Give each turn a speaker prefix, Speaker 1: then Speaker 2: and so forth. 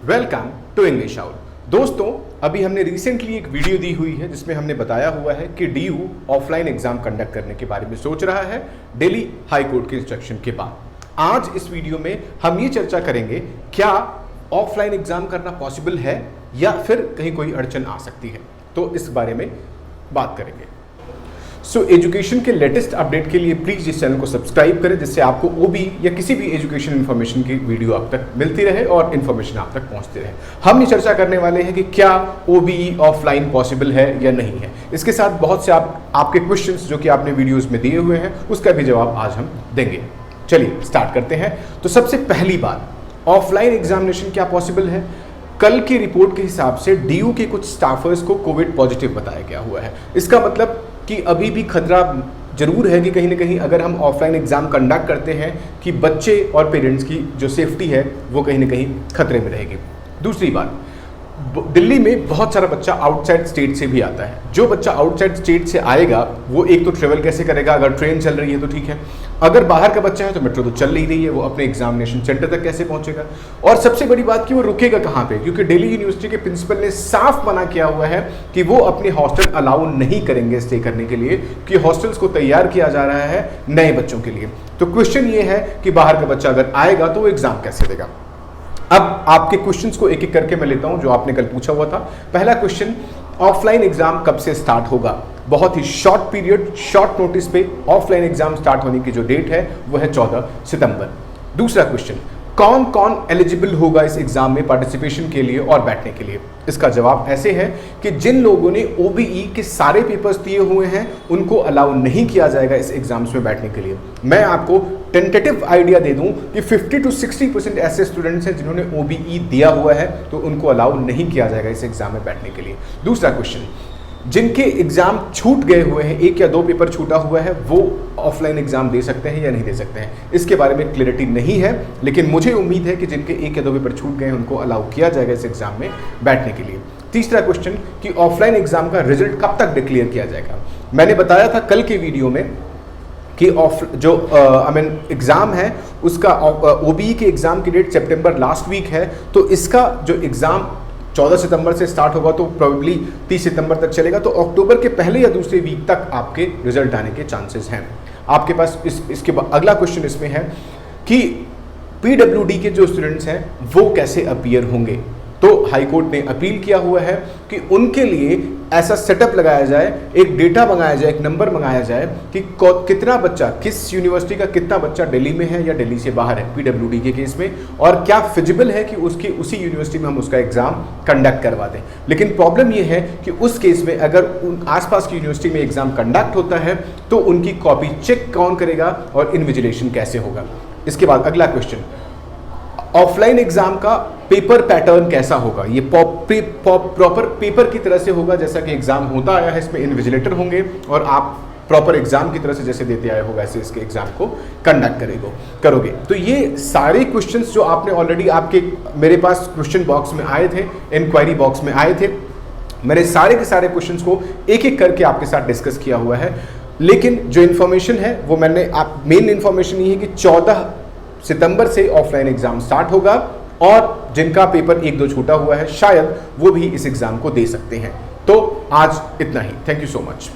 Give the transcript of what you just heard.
Speaker 1: Welcome to English out. दोस्तों, अभी हमने रिसेंटली एक वीडियो दी हुई है जिसमें हमने बताया हुआ है कि डीयू ऑफलाइन एग्जाम कंडक्ट करने के बारे में सोच रहा है दिल्ली हाई कोर्ट के इंस्ट्रक्शन के बाद। आज इस वीडियो में हम ये चर्चा करेंगे क्या ऑफलाइन एग्जाम करना पॉसिबल है या फिर कहीं कोई अड़चन आ सकती है, तो इस बारे में बात करेंगे। एजुकेशन के लेटेस्ट अपडेट के लिए प्लीज इस चैनल को सब्सक्राइब करें जिससे आपको ओबी या किसी भी एजुकेशन इन्फॉर्मेशन की वीडियो आप तक मिलती रहे और इन्फॉर्मेशन आप तक पहुंचती रहे। हम ये चर्चा करने वाले हैं कि क्या ओबीई ऑफलाइन पॉसिबल है या नहीं है। इसके साथ बहुत से आपके क्वेश्चंस जो कि आपने वीडियोस में दिए हुए हैं उसका भी जवाब आज हम देंगे। चलिए स्टार्ट करते हैं। तो सबसे पहली बात, ऑफलाइन एग्जामिनेशन क्या पॉसिबल है? कल की रिपोर्ट के हिसाब से डीयू के कुछ स्टाफर्स को कोविड पॉजिटिव बताया गया हुआ है। इसका मतलब कि अभी भी खतरा जरूर है कि कहीं ना कहीं अगर हम ऑफलाइन एग्जाम कंडक्ट करते हैं कि बच्चे और पेरेंट्स की जो सेफ्टी है वो कहीं ना कहीं खतरे में रहेगी। दूसरी बात, दिल्ली में बहुत सारा बच्चा आउटसाइड स्टेट से भी आता है। जो बच्चा आउटसाइड स्टेट से आएगा वो एक तो ट्रेवल कैसे करेगा? अगर ट्रेन चल रही है तो ठीक है, अगर बाहर का बच्चा है तो मेट्रो तो चल नहीं रही है, वो अपने एग्जामिनेशन सेंटर तक कैसे पहुंचेगा? और सबसे बड़ी बात कि वो रुकेगा कहाँ पे, क्योंकि दिल्ली यूनिवर्सिटी के प्रिंसिपल ने साफ मना किया हुआ है कि वो अपने हॉस्टल अलाउ नहीं करेंगे स्टे करने के लिए, कि हॉस्टल्स को तैयार किया जा रहा है नए बच्चों के लिए। तो क्वेश्चन ये है कि बाहर का बच्चा अगर आएगा तो वो एग्जाम कैसे देगा? अब आपके क्वेश्चंस को एक एक करके मैं लेता हूं जो आपने कल पूछा हुआ था। पहला क्वेश्चन, ऑफलाइन एग्जाम कब से स्टार्ट होगा? बहुत ही शॉर्ट पीरियड, शॉर्ट नोटिस पे ऑफलाइन एग्जाम स्टार्ट होने की जो डेट है वो है 14 सितंबर। दूसरा क्वेश्चन, कौन कौन एलिजिबल होगा इस एग्जाम में पार्टिसिपेशन के लिए और बैठने के लिए? इसका जवाब ऐसे है कि जिन लोगों ने ओबीई के सारे पेपर्स दिए हुए हैं उनको अलाउ नहीं किया जाएगा इस एग्जाम्स में बैठने के लिए। मैं आपको टेंटेटिव आइडिया दे दूं कि 50 to 60% ऐसे स्टूडेंट्स हैं जिन्होंने ओबीई दिया हुआ है, तो उनको अलाउ नहीं किया जाएगा इस एग्जाम में बैठने के लिए। दूसरा क्वेश्चन, जिनके एग्जाम छूट गए हुए हैं, एक या दो पेपर छूटा हुआ है, वो ऑफलाइन एग्जाम दे सकते हैं या नहीं दे सकते हैं? इसके बारे में क्लियरिटी नहीं है, लेकिन मुझे उम्मीद है कि जिनके एक या दो पेपर छूट गए हैं उनको अलाउ किया जाएगा इस एग्जाम में बैठने के लिए। तीसरा क्वेश्चन कि ऑफलाइन एग्जाम का रिजल्ट कब तक डिक्लेयर किया जाएगा? मैंने बताया था कल के वीडियो में कि एग्जाम है उसका ओबीई के एग्जाम की डेट सितंबर लास्ट वीक है, तो इसका जो एग्जाम 14 सितंबर से स्टार्ट होगा तो प्रोबेबली 30 सितंबर तक चलेगा, तो अक्टूबर के पहले या दूसरे वीक तक आपके रिजल्ट आने के चांसेस हैं आपके पास। इसके बाद अगला क्वेश्चन इसमें है कि पीडब्ल्यूडी के जो स्टूडेंट्स हैं वो कैसे अपीयर होंगे? तो हाई कोर्ट ने अपील किया हुआ है कि उनके लिए ऐसा सेटअप लगाया जाए, एक डेटा मंगाया जाए, एक नंबर मंगाया जाए कि कितना बच्चा, किस यूनिवर्सिटी का कितना बच्चा दिल्ली में है या दिल्ली से बाहर है पीडब्ल्यूडी के केस में, और क्या फिजिबल है कि उसकी उसी यूनिवर्सिटी में हम उसका एग्जाम कंडक्ट करवा दें। लेकिन प्रॉब्लम यह है कि उस केस में अगर आसपास की यूनिवर्सिटी में एग्जाम कंडक्ट होता है तो उनकी कॉपी चेक कौन करेगा और इन्विजिलेशन कैसे होगा? इसके बाद अगला क्वेश्चन, ऑफलाइन एग्जाम का पेपर पैटर्न कैसा होगा? ये प्रॉपर पेपर की तरह से होगा जैसा कि एग्जाम होता आया है, इसमें इन्विजिलेटर होंगे और आप प्रॉपर एग्जाम की तरह से जैसे देते आए हो वैसे इसके एग्जाम को कंडक्ट करोगे। तो ये सारे क्वेश्चंस जो आपने ऑलरेडी आपके मेरे पास क्वेश्चन बॉक्स में आए थे, इंक्वायरी बॉक्स में आए थे, मैंने सारे के सारे क्वेश्चंस को एक एक करके आपके साथ डिस्कस किया हुआ है। लेकिन जो इन्फॉर्मेशन है वो मेन इन्फॉर्मेशन ये है कि 14 सितंबर से ऑफलाइन एग्जाम स्टार्ट होगा और जिनका पेपर एक दो छूटा हुआ है शायद वो भी इस एग्जाम को दे सकते हैं। तो आज इतना ही। Thank you so much.